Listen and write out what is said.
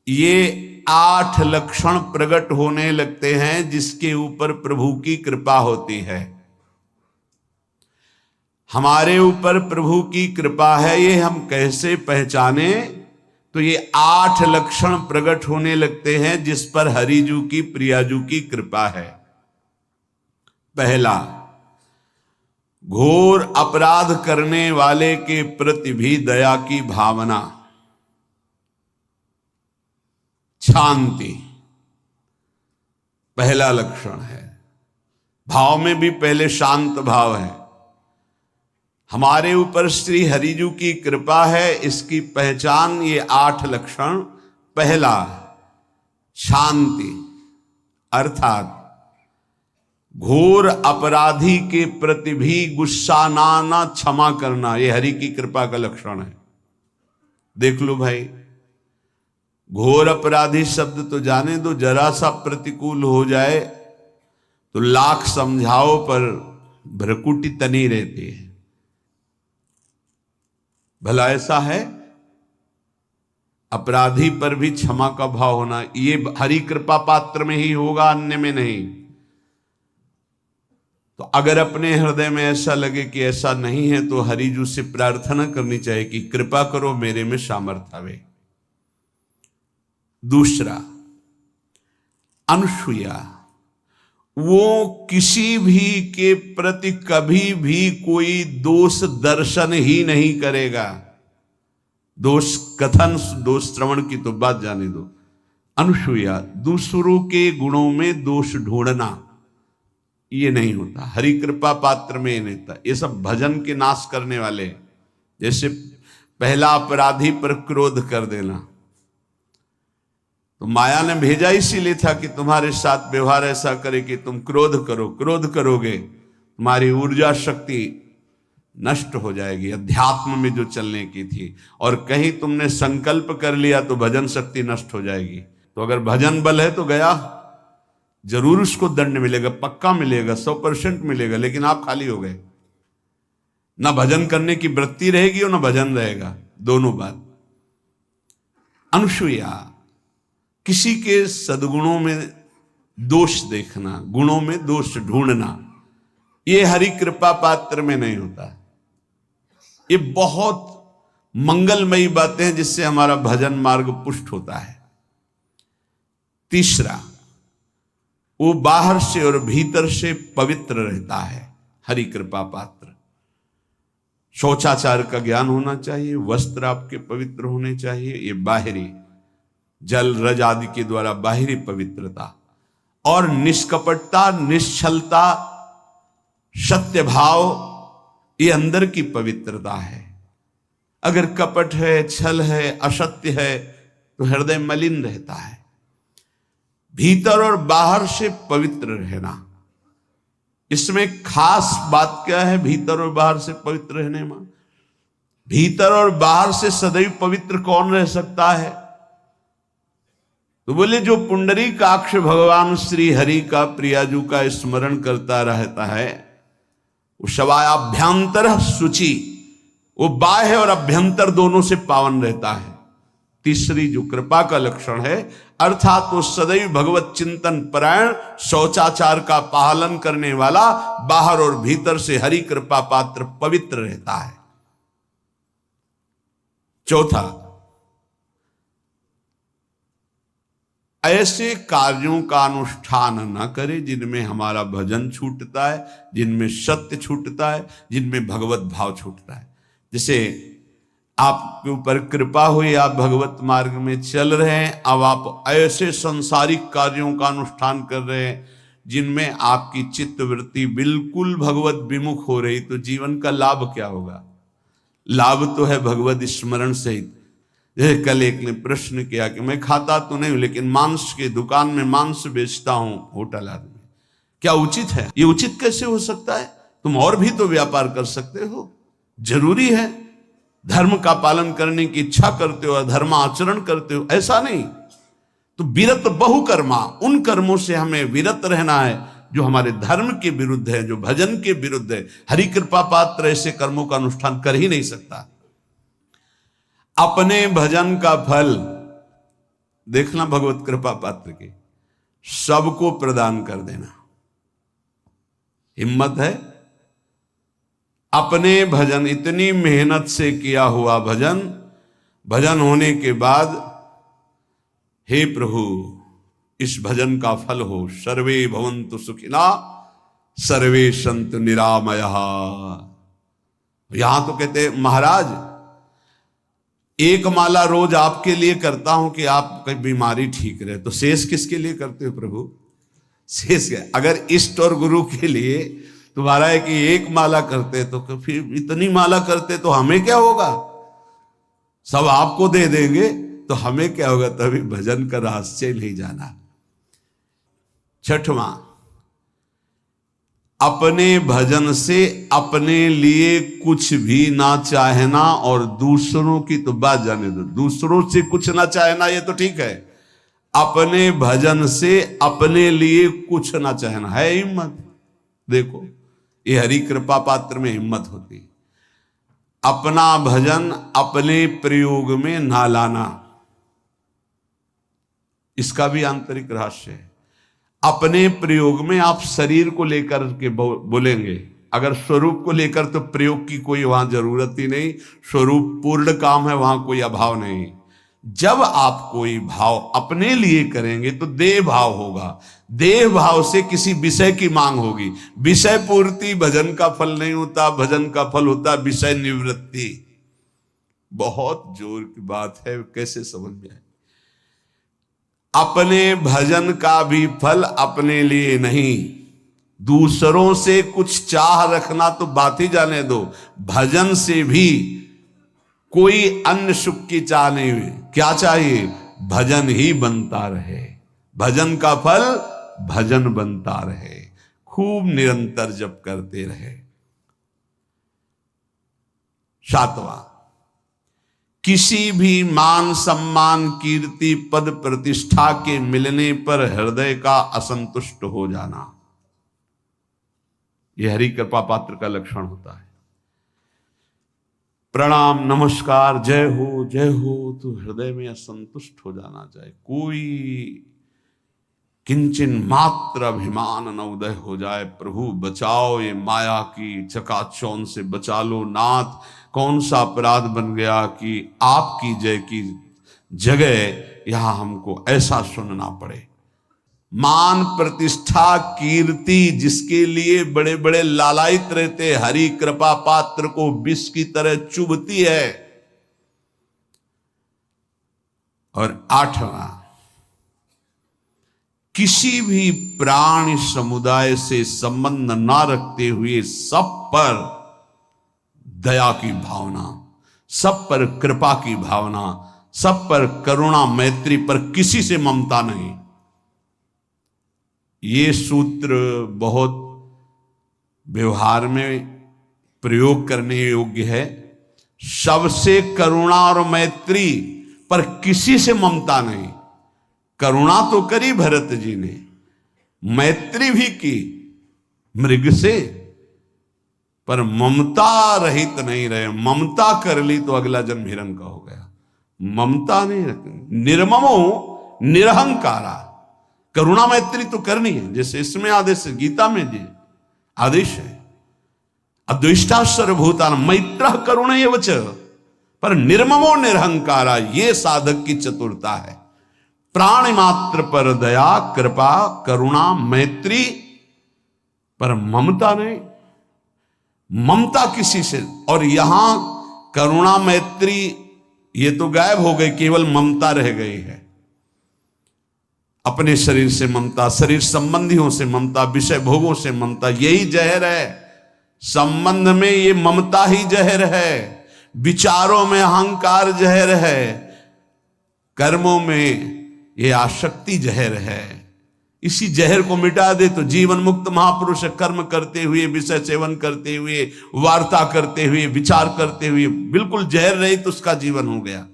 ये 8 लक्षण प्रकट होने लगते हैं जिसके ऊपर प्रभु की कृपा होती है। हमारे ऊपर प्रभु की कृपा है, ये हम कैसे पहचाने? तो ये 8 लक्षण प्रकट होने लगते हैं जिस पर हरिजू की प्रियाजू की कृपा है। पहला, घोर अपराध करने वाले के प्रति भी दया की भावना, शांति पहला लक्षण है। भाव में भी पहले शांत भाव है। हमारे ऊपर श्री हरिजू की कृपा है, इसकी पहचान ये 8 लक्षण। पहला, शांति, अर्थात घोर अपराधी के प्रति भी गुस्सा ना क्षमा करना, ये हरि की कृपा का लक्षण है। देख लो भाई, घोर अपराधी शब्द तो जाने दो, जरा सा प्रतिकूल हो जाए तो लाख समझाओ पर भ्रकुटी तनी रहती है। भला ऐसा है? अपराधी पर भी क्षमा का भाव होना, ये हरि कृपा पात्र में ही होगा, अन्य में नहीं। तो अगर अपने हृदय में ऐसा लगे कि ऐसा नहीं है तो हरिजू से प्रार्थना करनी चाहिए कि कृपा करो, मेरे में सामर्थ्य आवे। दूसरा, अनुसूया, वो किसी भी के प्रति कभी भी कोई दोष दर्शन ही नहीं करेगा। दोष कथन, दोष श्रवण की तो बात जाने दो। अनुसूया, दूसरों के गुणों में दोष ढूंढना, ये नहीं होता। हरि कृपा पात्र में ये नहीं होता। ये सब भजन के नाश करने वाले। जैसे पहला अपराधी पर क्रोध कर देना, तो माया ने भेजा इसीलिए था कि तुम्हारे साथ व्यवहार ऐसा करे कि तुम क्रोध करो। क्रोध करोगे तुम्हारी ऊर्जा शक्ति नष्ट हो जाएगी, अध्यात्म में जो चलने की थी। और कहीं तुमने संकल्प कर लिया तो भजन शक्ति नष्ट हो जाएगी। तो अगर भजन बल है तो गया, जरूर उसको दंड मिलेगा, पक्का मिलेगा, 100% मिलेगा, लेकिन आप खाली हो गए। ना भजन करने की वृत्ति रहेगी और ना भजन रहेगा, दोनों बात। अनुसूया, किसी के सद्गुणों में दोष देखना, गुणों में दोष ढूंढना, ये हरि कृपा पात्र में नहीं होता। ये बहुत मंगलमयी बातें हैं जिससे हमारा भजन मार्ग पुष्ट होता है। तीसरा, वो बाहर से और भीतर से पवित्र रहता है, हरि कृपा पात्र। शौचाचार का ज्ञान होना चाहिए, वस्त्र आपके पवित्र होने चाहिए, ये बाहरी जल रज आदि के द्वारा बाहरी पवित्रता। और निष्कपटता, निश्चलता, सत्य भाव, ये अंदर की पवित्रता है। अगर कपट है, छल है, असत्य है तो हृदय मलिन रहता है। भीतर और बाहर से पवित्र रहना, इसमें खास बात क्या है? भीतर और बाहर से पवित्र रहने में, भीतर और बाहर से सदैव पवित्र कौन रह सकता है? तो बोले जो पुंडरीकाक्ष भगवान श्री हरि का प्रियाजू का स्मरण करता रहता है, वो शवायाभ्यंतर शुचि, वो बाह्य और अभ्यंतर दोनों से पावन रहता है। तीसरी जो कृपा का लक्षण है, अर्थात वो सदैव भगवत चिंतन परायण, शौचाचार का पालन करने वाला, बाहर और भीतर से हरि कृपा पात्र पवित्र रहता है। चौथा, ऐसे कार्यों का अनुष्ठान न करे जिनमें हमारा भजन छूटता है, जिनमें सत्य छूटता है, जिनमें भगवत भाव छूटता है। जैसे आपके ऊपर कृपा हुई, आप भगवत मार्ग में चल रहे हैं, अब आप ऐसे संसारिक कार्यों का अनुष्ठान कर रहे हैं जिनमें आपकी चित्तवृत्ति बिल्कुल भगवत विमुख हो रही, तो जीवन का लाभ क्या होगा? लाभ तो है भगवत स्मरण सहित। जैसे कल एक ने प्रश्न किया कि मैं खाता तो नहीं हूं लेकिन मांस के दुकान में मांस बेचता हूं, होटल आदमी, क्या उचित है? ये उचित कैसे हो सकता है? तुम और भी तो व्यापार कर सकते हो। जरूरी है धर्म का पालन करने की इच्छा करते हो, धर्म आचरण करते हो, ऐसा नहीं। तो विरत बहुकर्मा, उन कर्मों से हमें विरत रहना है जो हमारे धर्म के विरुद्ध है, जो भजन के विरुद्ध है। हरि कृपा पात्र ऐसे कर्मों का अनुष्ठान कर ही नहीं सकता। अपने भजन का फल देखना भगवत कृपा पात्र की, सबको प्रदान कर देना। हिम्मत है? अपने भजन, इतनी मेहनत से किया हुआ भजन, भजन होने के बाद हे प्रभु इस भजन का फल हो, सर्वे भवन्तु सुखिना सर्वे सन्तु निरामयः। यहां तो कहते हैं महाराज एक माला रोज आपके लिए करता हूं कि आपकी बीमारी ठीक रहे, तो शेष किसके लिए करते हो प्रभु? शेष क्या? अगर इष्ट और गुरु के लिए तुम्हारा है कि एक माला करते तो फिर इतनी माला करते तो हमें क्या होगा? सब आपको दे देंगे तो हमें क्या होगा? तभी भजन का रहस्य नहीं जाना। छठवां, अपने भजन से अपने लिए कुछ भी ना चाहना, और दूसरों की तो बात जाने दो, दूसरों से कुछ ना चाहना ये तो ठीक है, अपने भजन से अपने लिए कुछ ना चाहना है हिम्मत। देखो ये हरि कृपा पात्र में हिम्मत होती है। अपना भजन अपने प्रयोग में ना लाना, इसका भी आंतरिक रहस्य है। अपने प्रयोग में आप शरीर को लेकर के बोलेंगे, अगर स्वरूप को लेकर तो प्रयोग की कोई वहां जरूरत ही नहीं, स्वरूप पूर्ण काम है, वहां कोई अभाव नहीं। जब आप कोई भाव अपने लिए करेंगे तो देह भाव होगा, देह भाव से किसी विषय की मांग होगी। विषय पूर्ति भजन का फल नहीं होता, भजन का फल होता विषय निवृत्ति। बहुत जोर की बात है, कैसे समझ में आए? अपने भजन का भी फल अपने लिए नहीं, दूसरों से कुछ चाह रखना तो बात ही जाने दो, भजन से भी कोई अन्य सुख की चाह नहीं हुई। क्या चाहिए? भजन ही बनता रहे, भजन का फल भजन बनता रहे, खूब निरंतर जप करते रहे। सातवां, किसी भी मान सम्मान कीर्ति पद प्रतिष्ठा के मिलने पर हृदय का असंतुष्ट हो जाना, यह हरि कृपा पात्र का लक्षण होता है। प्रणाम नमस्कार जय हो तो हृदय में असंतुष्ट हो जाना चाहिए, कोई किंचन मात्र अभिमान न उदय हो जाए। प्रभु बचाओ, ये माया की चकाचौंध से बचा लो नाथ। कौन सा अपराध बन गया कि आपकी जय की जगह यहां हमको ऐसा सुनना पड़े। मान प्रतिष्ठा कीर्ति जिसके लिए बड़े बड़े लालायित रहते, हरि कृपा पात्र को विष की तरह चुभती है। और आठवां, किसी भी प्राणी समुदाय से संबंध ना रखते हुए सब पर दया की भावना, सब पर कृपा की भावना, सब पर करुणा मैत्री, पर किसी से ममता नहीं। ये सूत्र बहुत व्यवहार में प्रयोग करने योग्य है। सबसे करुणा और मैत्री, पर किसी से ममता नहीं। करुणा तो करी भरत जी ने, मैत्री भी की मृग से, पर ममता रहित नहीं रहे। ममता कर ली तो अगला जन्म हिरण का हो गया। ममता नहीं रखनी, निर्ममो निरहंकारा। करुणा मैत्री तो करनी है, जैसे इसमें आदेश है, गीता में जी आदेश है, अद्वेष्टा सर्वभूतान मैत्र करुण एवच, पर निर्ममो निरहंकारा, ये साधक की चतुरता है। प्राणी मात्र पर दया कृपा करुणा मैत्री, पर ममता नहीं। ममता किसी से, और यहां करुणा मैत्री ये तो गायब हो गई, केवल ममता रह गई है। अपने शरीर से ममता, शरीर संबंधियों से ममता, विषय भोगों से ममता, यही जहर है। संबंध में ये ममता ही जहर है, विचारों में अहंकार जहर है, कर्मों में ये आसक्ति जहर है। इसी जहर को मिटा दे तो जीवन मुक्त महापुरुष कर्म करते हुए, विषय सेवन करते हुए, वार्ता करते हुए, विचार करते हुए, बिल्कुल जहर रहित उसका जीवन हो गया।